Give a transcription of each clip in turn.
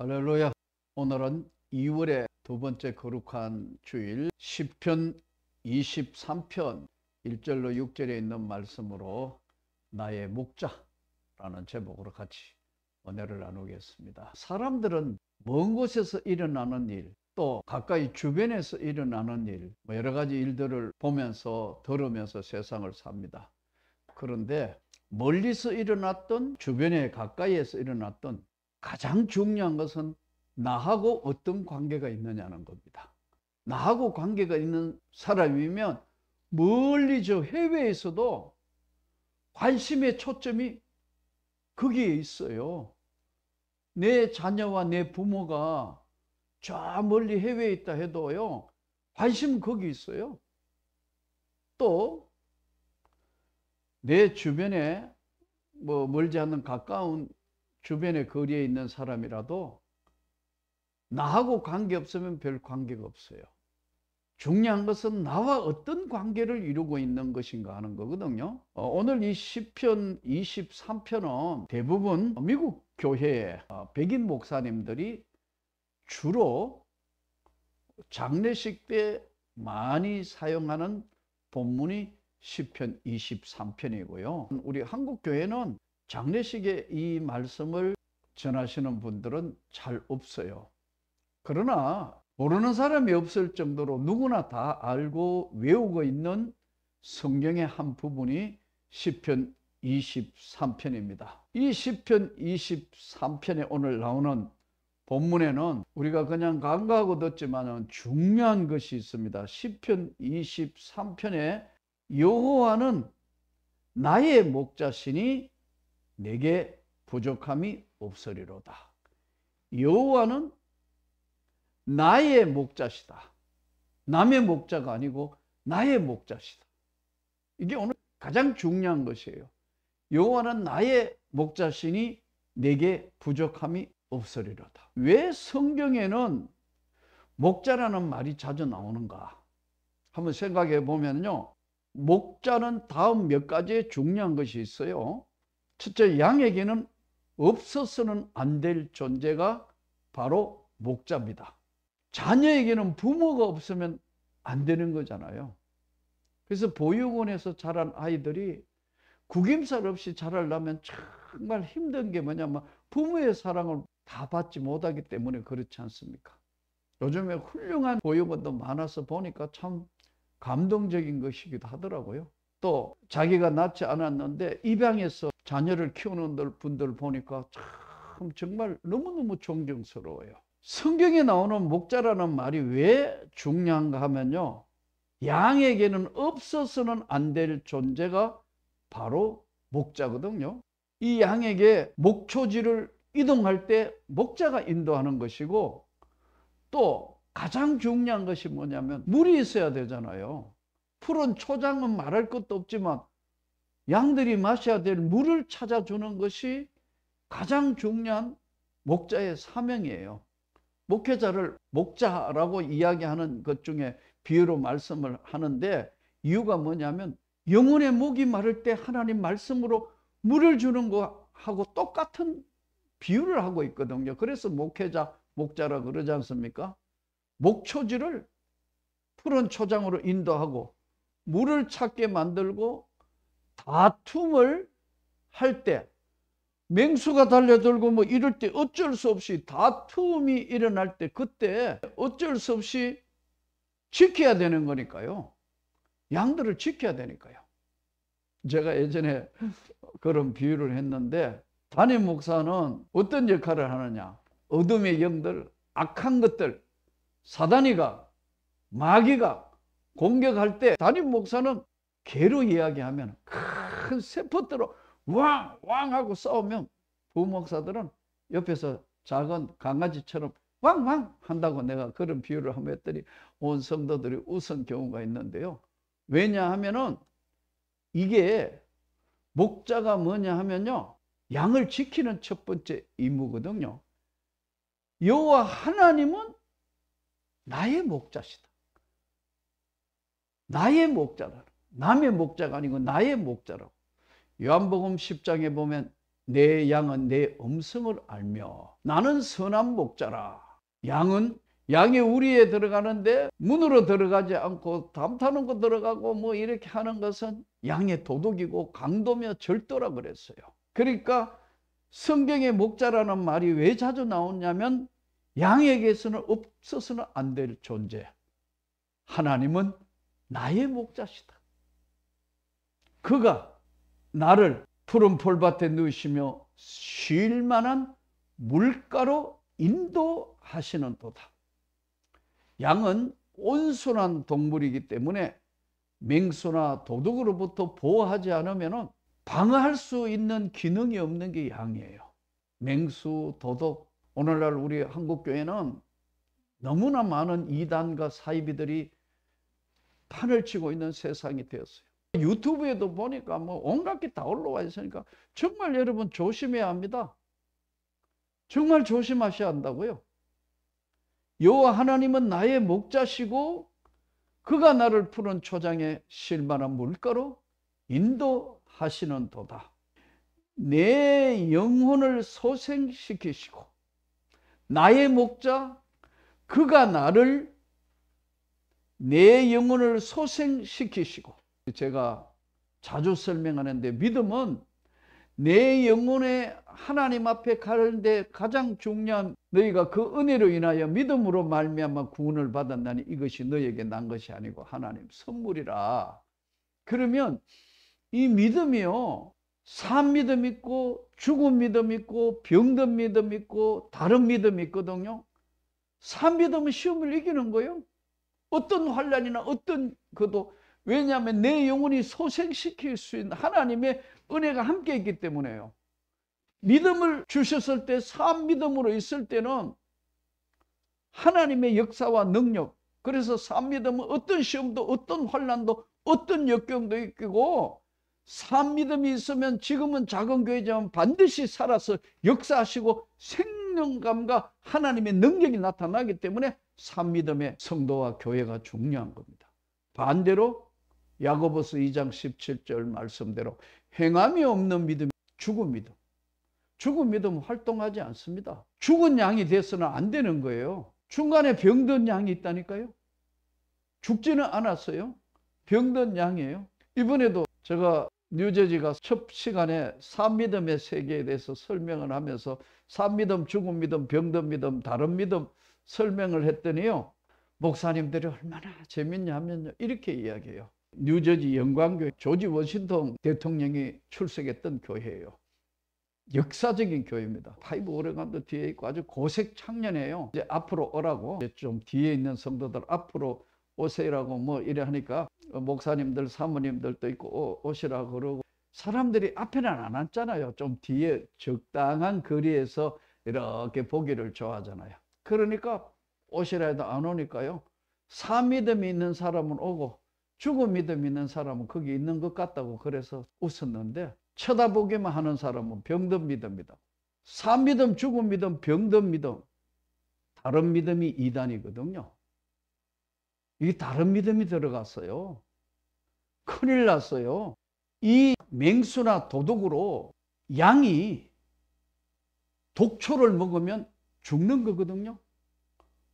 할렐루야. 오늘은 2월의 두 번째 거룩한 주일 시편 23편 1절로 6절에 있는 말씀으로 나의 목자라는 제목으로 같이 은혜를 나누겠습니다. 사람들은 먼 곳에서 일어나는 일, 또 가까이 주변에서 일어나는 일, 여러 가지 일들을 보면서 들으면서 세상을 삽니다. 그런데 멀리서 일어났던 주변에 가까이에서 일어났던 가장 중요한 것은 나하고 어떤 관계가 있느냐는 겁니다. 나하고 관계가 있는 사람이면 멀리 저 해외에서도 관심의 초점이 거기에 있어요. 내 자녀와 내 부모가 저 멀리 해외에 있다 해도요, 관심은 거기 있어요. 또 내 주변에 멀지 않는 가까운 주변의 거리에 있는 사람이라도 나하고 관계없으면 별 관계가 없어요. 중요한 것은 나와 어떤 관계를 이루고 있는 것인가 하는 거거든요. 오늘 이 시편 23편은 대부분 미국 교회의 백인 목사님들이 주로 장례식 때 많이 사용하는 본문이 시편 23편이고요. 우리 한국 교회는 장례식에 이 말씀을 전하시는 분들은 잘 없어요. 그러나 모르는 사람이 없을 정도로 누구나 다 알고 외우고 있는 성경의 한 부분이 시편 23편입니다. 이 시편 23편에 오늘 나오는 본문에는 우리가 그냥 간과하고 듣지만 중요한 것이 있습니다. 시편 23편에 여호와는 나의 목자시니 내게 부족함이 없으리로다. 여호와는 나의 목자시다. 남의 목자가 아니고 나의 목자시다. 이게 오늘 가장 중요한 것이에요. 여호와는 나의 목자시니 내게 부족함이 없으리로다. 왜 성경에는 목자라는 말이 자주 나오는가? 한번 생각해 보면요. 목자는 다음 몇 가지의 중요한 것이 있어요. 첫째, 양에게는 없어서는 안 될 존재가 바로 목자입니다. 자녀에게는 부모가 없으면 안 되는 거잖아요. 그래서 보육원에서 자란 아이들이 구김살 없이 자라려면 정말 힘든 게 뭐냐면 부모의 사랑을 다 받지 못하기 때문에 그렇지 않습니까? 요즘에 훌륭한 보육원도 많아서 보니까 참 감동적인 것이기도 하더라고요. 또 자기가 낳지 않았는데 입양해서 자녀를 키우는 분들 보니까 참 정말 너무너무 존경스러워요. 성경에 나오는 목자라는 말이 왜 중요한가 하면요, 양에게는 없어서는 안 될 존재가 바로 목자거든요. 이 양에게 목초지를 이동할 때 목자가 인도하는 것이고, 또 가장 중요한 것이 뭐냐면 물이 있어야 되잖아요. 푸른 초장은 말할 것도 없지만 양들이 마셔야 될 물을 찾아주는 것이 가장 중요한 목자의 사명이에요. 목회자를 목자라고 이야기하는 것 중에 비유로 말씀을 하는데, 이유가 뭐냐면 영혼의 목이 마를 때 하나님 말씀으로 물을 주는 거하고 똑같은 비유를 하고 있거든요. 그래서 목회자, 목자라 그러지 않습니까? 목초지를 푸른 초장으로 인도하고 물을 찾게 만들고, 다툼을 할 때 맹수가 달려들고 이럴 때 어쩔 수 없이 다툼이 일어날 때 그때 어쩔 수 없이 지켜야 되는 거니까요. 양들을 지켜야 되니까요. 제가 예전에 그런 비유를 했는데, 담임 목사는 어떤 역할을 하느냐, 어둠의 영들, 악한 것들, 사단이가, 마귀가 공격할 때 담임 목사는 개로 이야기하면 큰 세포대로 왕왕 하고 싸우면 부목사들은 옆에서 작은 강아지처럼 왕왕 한다고 내가 그런 비유를 한번 했더니 온 성도들이 웃은 경우가 있는데요. 왜냐하면은 이게 목자가 뭐냐 하면요, 양을 지키는 첫 번째 임무거든요. 여호와 하나님은 나의 목자시다. 나의 목자다. 남의 목자가 아니고 나의 목자라고. 요한복음 10장에 보면 내 양은 내 음성을 알며 나는 선한 목자라. 양이 우리에 들어가는데 문으로 들어가지 않고 담 타는 거 들어가고 뭐 이렇게 하는 것은 양의 도둑이고 강도며 절도라 그랬어요. 그러니까 성경의 목자라는 말이 왜 자주 나오냐면 양에게서는 없어서는 안 될 존재. 하나님은 나의 목자시다. 그가 나를 푸른 풀밭에 누우시며 쉴 만한 물가로 인도하시는 도다. 양은 온순한 동물이기 때문에 맹수나 도둑으로부터 보호하지 않으면 방어할 수 있는 기능이 없는 게 양이에요. 맹수, 도둑. 오늘날 우리 한국교회는 너무나 많은 이단과 사이비들이 판을 치고 있는 세상이 되었어요. 유튜브에도 보니까 뭐 온갖 게 다 올라와 있으니까 정말 여러분 조심해야 합니다. 정말 조심하셔야 한다고요. 여호와 하나님은 나의 목자시고 그가 나를 푸른 초장에 쉴 만한 물가로 인도하시는 도다. 내 영혼을 소생시키시고 나의 목자 그가 나를 내 영혼을 소생시키시고 제가 자주 설명하는데 믿음은 내 영혼에 하나님 앞에 가는데 가장 중요한 너희가 그 은혜로 인하여 믿음으로 말미암아 구원을 받았나니 이것이 너희에게 난 것이 아니고 하나님 선물이라. 그러면 이 믿음이요 산 믿음 있고 죽은 믿음 있고 병든 믿음 있고 다른 믿음이 있거든요. 산 믿음은 시험을 이기는 거예요. 어떤 환난이나 어떤 것도 왜냐하면 내 영혼이 소생시킬 수 있는 하나님의 은혜가 함께 있기 때문에요. 믿음을 주셨을 때 산 믿음으로 있을 때는 하나님의 역사와 능력, 그래서 산 믿음은 어떤 시험도 어떤 환난도 어떤 역경도 있고 산 믿음이 있으면 지금은 작은 교회지만 반드시 살아서 역사하시고 생명감과 하나님의 능력이 나타나기 때문에 산 믿음의 성도와 교회가 중요한 겁니다. 반대로 야고보서 2장 17절 말씀대로 행함이 없는 믿음이 죽은 믿음. 죽은 믿음은 활동하지 않습니다. 죽은 양이 돼서는 안 되는 거예요. 중간에 병든 양이 있다니까요. 죽지는 않았어요. 병든 양이에요. 이번에도 제가 뉴저지가 첫 시간에 산믿음의 세계에 대해서 설명을 하면서 산믿음, 죽은 믿음, 병든 믿음, 다른 믿음 설명을 했더니요. 목사님들이 얼마나 재밌냐면요. 이렇게 이야기해요. 뉴저지 영광교회 조지 워싱턴 대통령이 출석했던 교회예요. 역사적인 교회입니다. 파이브 오레간도 뒤에 있고 아주 고색 청년이에요. 이제 앞으로 오라고 이제 좀 뒤에 있는 성도들 앞으로 오세요라고 뭐 이래 하니까 목사님들 사모님들도 있고 오시라고 그러고 사람들이 앞에는 안 앉잖아요. 좀 뒤에 적당한 거리에서 이렇게 보기를 좋아하잖아요. 그러니까 오시라 해도 안 오니까요. 사믿음이 있는 사람은 오고 죽은 믿음이 있는 사람은 거기 있는 것 같다고 그래서 웃었는데 쳐다보기만 하는 사람은 병든 믿음이다. 사믿음, 죽은 믿음, 병든 믿음, 다른 믿음이 이단이거든요. 이 다른 믿음이 들어갔어요. 큰일 났어요. 이 맹수나 도둑으로 양이 독초를 먹으면 죽는 거거든요.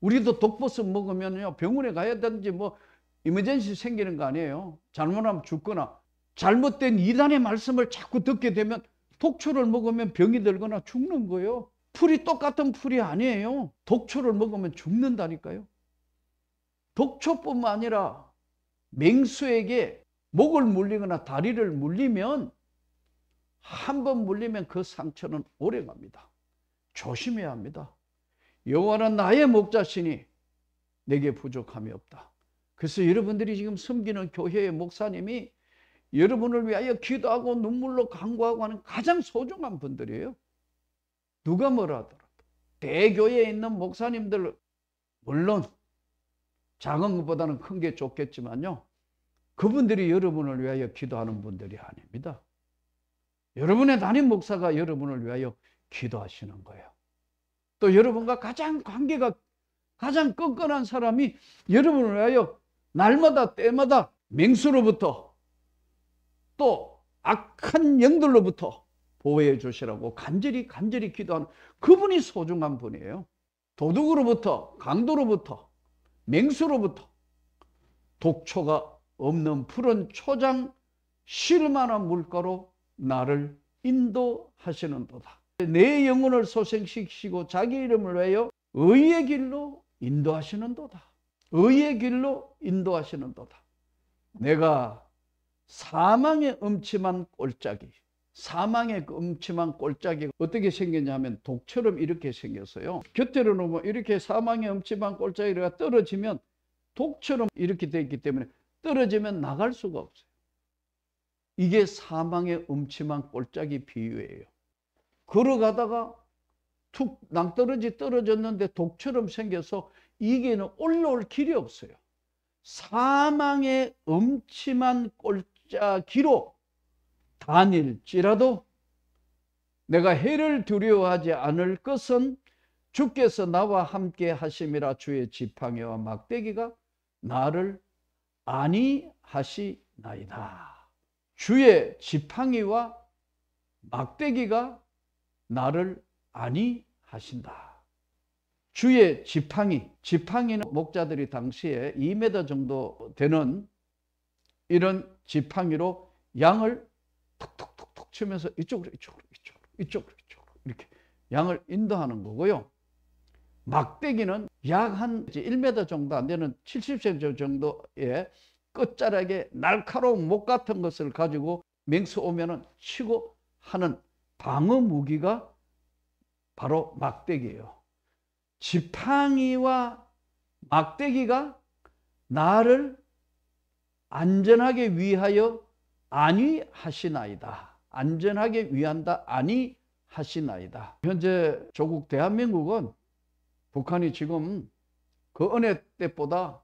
우리도 독버섯 먹으면요 병원에 가야 되는지 뭐 이머전시 생기는 거 아니에요. 잘못하면 죽거나 잘못된 이단의 말씀을 자꾸 듣게 되면 독초를 먹으면 병이 들거나 죽는 거예요. 풀이 똑같은 풀이 아니에요. 독초를 먹으면 죽는다니까요. 독초뿐만 아니라 맹수에게 목을 물리거나 다리를 물리면 한 번 물리면 그 상처는 오래 갑니다. 조심해야 합니다. 여호와는 나의 목자시니 내게 부족함이 없다. 그래서 여러분들이 지금 섬기는 교회의 목사님이 여러분을 위하여 기도하고 눈물로 간구하고 하는 가장 소중한 분들이에요. 누가 뭐라 하더라도. 대교회에 있는 목사님들 물론 작은 것보다는 큰 게 좋겠지만요. 그분들이 여러분을 위하여 기도하는 분들이 아닙니다. 여러분의 담임 목사가 여러분을 위하여 기도하시는 거예요. 또 여러분과 가장 관계가 가장 끈끈한 사람이 여러분을 위하여 날마다 때마다 맹수로부터 또 악한 영들로부터 보호해 주시라고 간절히 기도하는 그분이 소중한 분이에요. 도둑으로부터, 강도로부터, 맹수로부터, 독초가 없는 푸른 초장 쉴만한 물가로 나를 인도하시는도다. 내 영혼을 소생시키시고 자기 이름을 위하여 의의 길로 인도하시는도다. 의의 길로 인도하시는도다. 내가 사망의 음침한 꼴짜기, 사망의 음침한 꼴짜기가 어떻게 생겼냐면 독처럼 이렇게 생겼어요. 곁으로 놓으면 이렇게 사망의 음침한 꼴짜기가 떨어지면 독처럼 이렇게 되어 있기 때문에 떨어지면 나갈 수가 없어요. 이게 사망의 음침한 꼴짜기 비유예요. 걸어가다가 툭 낭떠러지 떨어졌는데 독처럼 생겨서 이게는 올라올 길이 없어요. 사망의 음침한 꼴짜기로 다닐지라도 내가 해를 두려워하지 않을 것은 주께서 나와 함께 하심이라. 주의 지팡이와 막대기가 나를 안위하시나이다. 주의 지팡이와 막대기가 나를 안위하신다. 주의 지팡이는 목자들이 당시에 2m 정도 되는 이런 지팡이로 양을 톡톡톡톡 치면서 이쪽으로 이렇게 양을 인도하는 거고요. 막대기는 약 한 1m 정도 안 되는 70cm 정도의 끝자락에 날카로운 목 같은 것을 가지고 맹수 오면은 치고 하는 방어 무기가 바로 막대기예요. 지팡이와 막대기가 나를 안전하게 위하여 안위하시나이다. 안전하게 위한다. 안위하시나이다. 현재 조국 대한민국은 북한이 지금 그 어느 때보다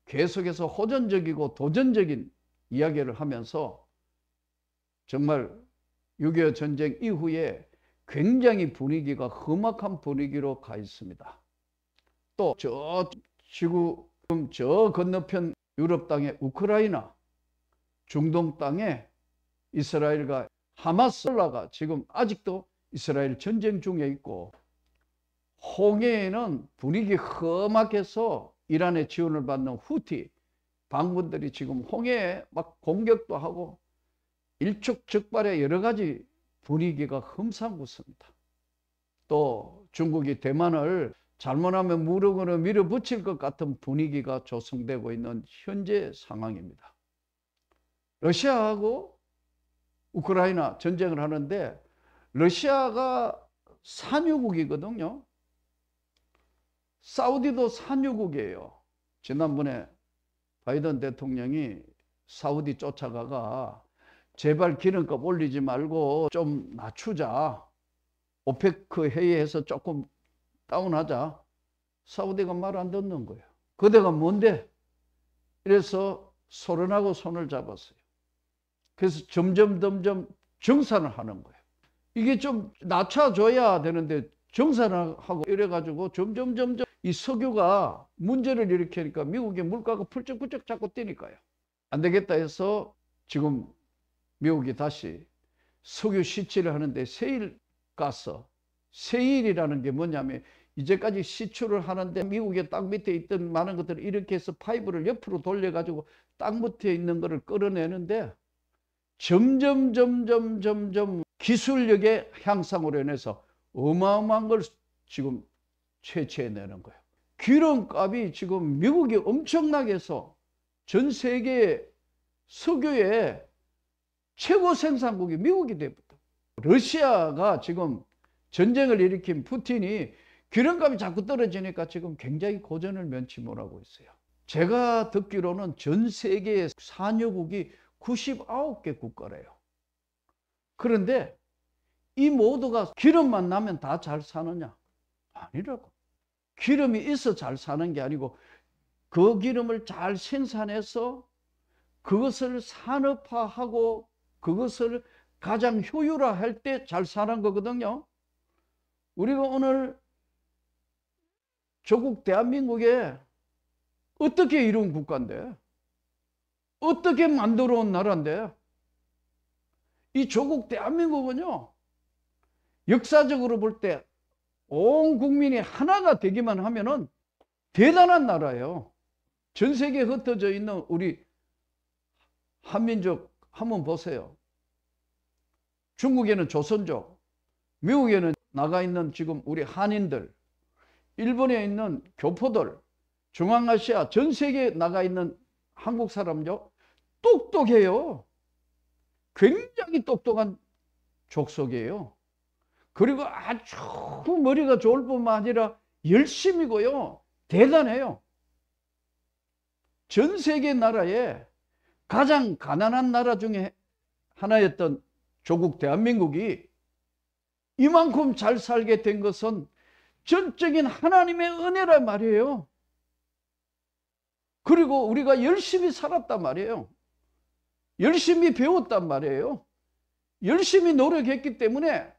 계속해서 호전적이고 도전적인 이야기를 하면서 정말 6.25 전쟁 이후에 굉장히 분위기가 험악한 분위기로 가 있습니다. 또 지금 저 건너편 유럽 땅의 우크라이나, 중동 땅에 이스라엘과 하마스가 지금 아직도 이스라엘 전쟁 중에 있고, 홍해에는 분위기 험악해서 이란의 지원을 받는 후티 방군들이 지금 홍해에 막 공격도 하고 일촉즉발의 여러 가지 분위기가 험상궂습니다. 또 중국이 대만을 잘못하면 무력으로 밀어붙일 것 같은 분위기가 조성되고 있는 현재 상황입니다. 러시아하고 우크라이나 전쟁을 하는데 러시아가 산유국이거든요. 사우디도 산유국이에요. 지난번에 바이든 대통령이 사우디 쫓아가가 제발 기름값 올리지 말고 좀 낮추자. 오페크 회의에서 조금 다운하자. 사우디가 말 안 듣는 거예요. 그대가 뭔데? 이래서 소련하고 손을 잡았어요. 그래서 점점 정산을 하는 거예요. 이게 좀 낮춰줘야 되는데 정산을 하고 이래가지고 점점 이 석유가 문제를 일으키니까 미국의 물가가 펄쩍펄쩍 자꾸 뛰니까요. 안 되겠다 해서 지금 미국이 다시 석유 시치를 하는데 세일가스, 세일이라는 게 뭐냐면 이제까지 시추를 하는데 미국의 땅 밑에 있던 많은 것들을 이렇게 해서 파이프를 옆으로 돌려가지고 땅 밑에 있는 것을 끌어내는데 점점 기술력의 향상으로 인해서 어마어마한 걸 지금 채취해내는 거예요. 기름값이 지금 미국이 엄청나게 해서 전 세계 석유의 최고 생산국이 미국이 되었다. 러시아가 지금 전쟁을 일으킨 푸틴이 기름값이 자꾸 떨어지니까 지금 굉장히 고전을 면치 못하고 있어요. 제가 듣기로는 전 세계의 산유국이 99개 국가래요. 그런데 이 모두가 기름만 나면 다 잘 사느냐? 아니라고. 기름이 있어 잘 사는 게 아니고 그 기름을 잘 생산해서 그것을 산업화하고 그것을 가장 효율화할 때 잘 사는 거거든요. 우리가 오늘 조국 대한민국에 어떻게 이룬 국가인데, 어떻게 만들어 온 나라인데, 이 조국 대한민국은요 역사적으로 볼 때 온 국민이 하나가 되기만 하면은 대단한 나라예요. 전 세계에 흩어져 있는 우리 한민족 한번 보세요. 중국에는 조선족, 미국에는 나가 있는 지금 우리 한인들, 일본에 있는 교포들, 중앙아시아 전 세계에 나가 있는 한국 사람요, 똑똑해요. 굉장히 똑똑한 족속이에요. 그리고 아주 머리가 좋을 뿐만 아니라 열심이고요. 대단해요. 전 세계 나라에 가장 가난한 나라 중에 하나였던 조국 대한민국이 이만큼 잘 살게 된 것은 전적인 하나님의 은혜란 말이에요. 그리고 우리가 열심히 살았단 말이에요. 열심히 배웠단 말이에요. 열심히 노력했기 때문에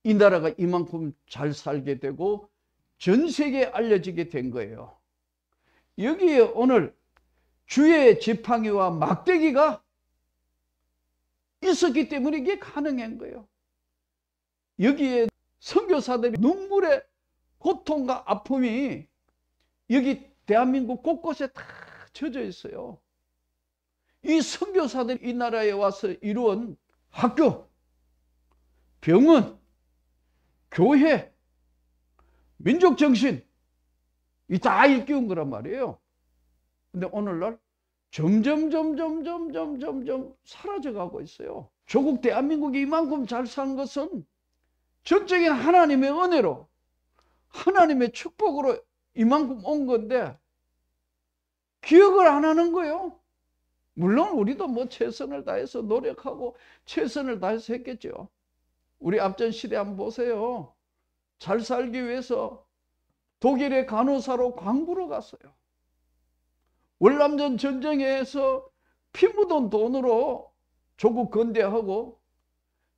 이 나라가 이만큼 잘 살게 되고 전 세계에 알려지게 된 거예요. 여기에 오늘 주의 지팡이와 막대기가 있었기 때문에 이게 가능한 거예요. 여기에 선교사들의 눈물의 고통과 아픔이 여기 대한민국 곳곳에 다 젖어 있어요. 이 선교사들이 이 나라에 와서 이루은 학교, 병원, 교회, 민족정신, 이 다 일깨운 거란 말이에요. 근데 오늘날 점점 사라져 가고 있어요. 조국 대한민국이 이만큼 잘 산 것은 전적인 하나님의 은혜로, 하나님의 축복으로 이만큼 온 건데 기억을 안 하는 거예요. 물론 우리도 뭐 최선을 다해서 노력하고 최선을 다해서 했겠죠. 우리 앞전 시대 한번 보세요. 잘 살기 위해서 독일의 간호사로 광부로 갔어요. 월남전 전쟁에서 피 묻은 돈으로 조국 건대하고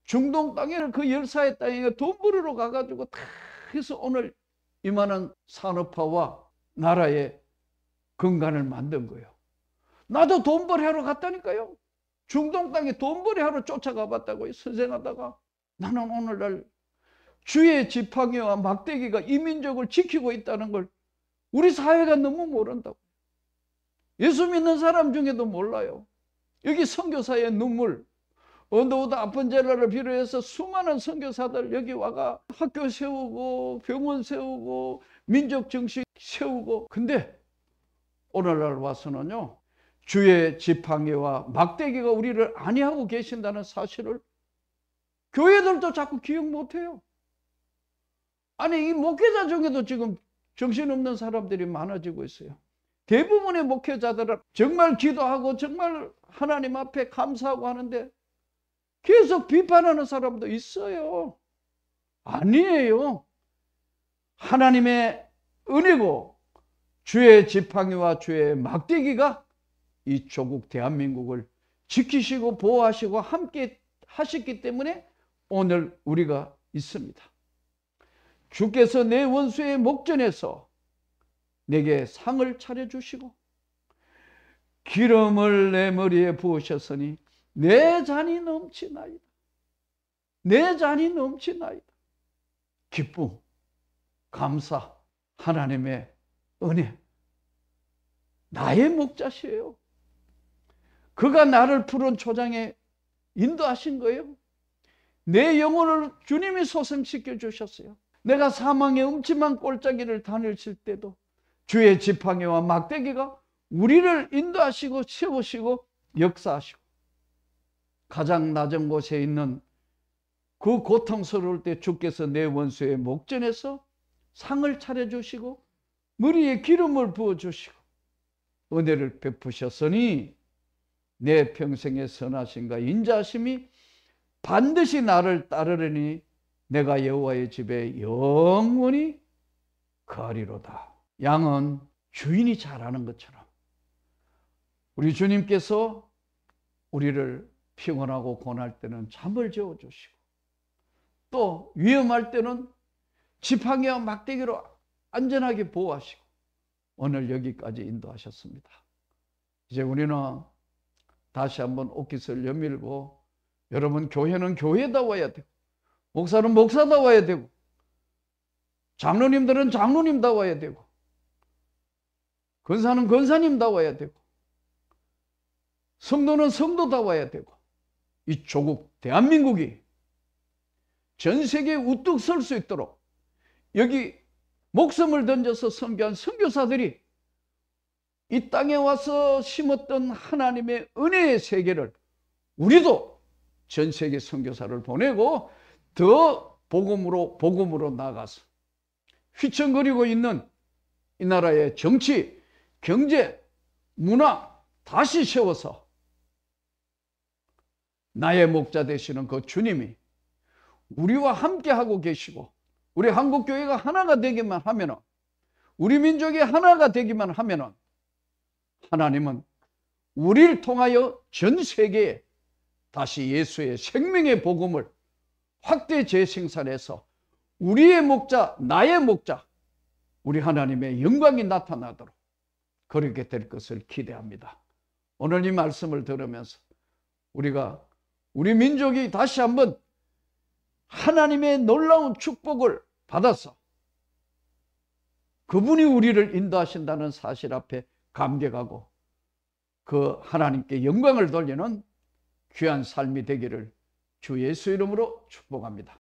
중동 땅에 그 열사의 땅에 돈 벌으러 가가지고 다 해서 오늘 이만한 산업화와 나라의 근간을 만든 거예요. 나도 돈벌이 하러 갔다니까요. 중동 땅에 돈벌이 하러 쫓아가 봤다고요. 선생하다가. 나는 오늘날 주의 지팡이와 막대기가 이 민족을 지키고 있다는 걸 우리 사회가 너무 모른다고. 예수 믿는 사람 중에도 몰라요. 여기 선교사의 눈물, 언더우드 아픈 젤라를 비롯해서 수많은 선교사들 여기 와가 학교 세우고 병원 세우고 민족 정신 세우고. 근데 오늘날 와서는요, 주의 지팡이와 막대기가 우리를 안위하고 계신다는 사실을 교회들도 자꾸 기억 못해요. 아니, 이 목회자 중에도 지금 정신없는 사람들이 많아지고 있어요. 대부분의 목회자들은 정말 기도하고 정말 하나님 앞에 감사하고 하는데 계속 비판하는 사람도 있어요. 아니에요. 하나님의 은혜고 주의 지팡이와 주의 막대기가 이 조국 대한민국을 지키시고 보호하시고 함께 하셨기 때문에 오늘 우리가 있습니다. 주께서 내 원수의 목전에서 내게 상을 차려주시고 기름을 내 머리에 부으셨으니 내 잔이 넘치나이다. 내 잔이 넘치나이다. 기쁨, 감사, 하나님의 은혜. 나의 목자시에요. 그가 나를 푸른 초장에 인도하신 거예요. 내 영혼을 주님이 소생시켜 주셨어요. 내가 사망의 음침한 골짜기를 다녔을 때도 주의 지팡이와 막대기가 우리를 인도하시고 세우시고 역사하시고 가장 낮은 곳에 있는 그 고통스러울 때 주께서 내 원수의 목전에서 상을 차려주시고 머리에 기름을 부어주시고 은혜를 베푸셨으니 내 평생의 선하심과 인자하심이 반드시 나를 따르려니 내가 여호와의 집에 영원히 거하리로다. 양은 주인이 잘하는 것처럼 우리 주님께서 우리를 피곤하고 고날 때는 잠을 재워주시고 또 위험할 때는 지팡이와 막대기로 안전하게 보호하시고 오늘 여기까지 인도하셨습니다. 이제 우리는 다시 한번 옷깃을 여밀고 여러분 교회는 교회다워야 되고 목사는 목사다워야 되고, 장로님들은 장로님다워야 되고, 권사는 권사님다워야 되고, 성도는 성도다워야 되고, 이 조국 대한민국이 전 세계에 우뚝 설 수 있도록 여기 목숨을 던져서 선교한 선교사들이 이 땅에 와서 심었던 하나님의 은혜의 세계를 우리도 전 세계 선교사를 보내고 더 복음으로 나가서 휘청거리고 있는 이 나라의 정치, 경제, 문화 다시 세워서 나의 목자 되시는 그 주님이 우리와 함께 하고 계시고, 우리 한국교회가 하나가 되기만 하면은, 우리 민족이 하나가 되기만 하면은, 하나님은 우리를 통하여 전 세계에 다시 예수의 생명의 복음을 확대 재생산해서 우리의 목자, 나의 목자, 우리 하나님의 영광이 나타나도록 그렇게 될 것을 기대합니다. 오늘 이 말씀을 들으면서 우리가 우리 민족이 다시 한번 하나님의 놀라운 축복을 받아서 그분이 우리를 인도하신다는 사실 앞에 감격하고 그 하나님께 영광을 돌리는 귀한 삶이 되기를 주 예수 이름으로 축복합니다.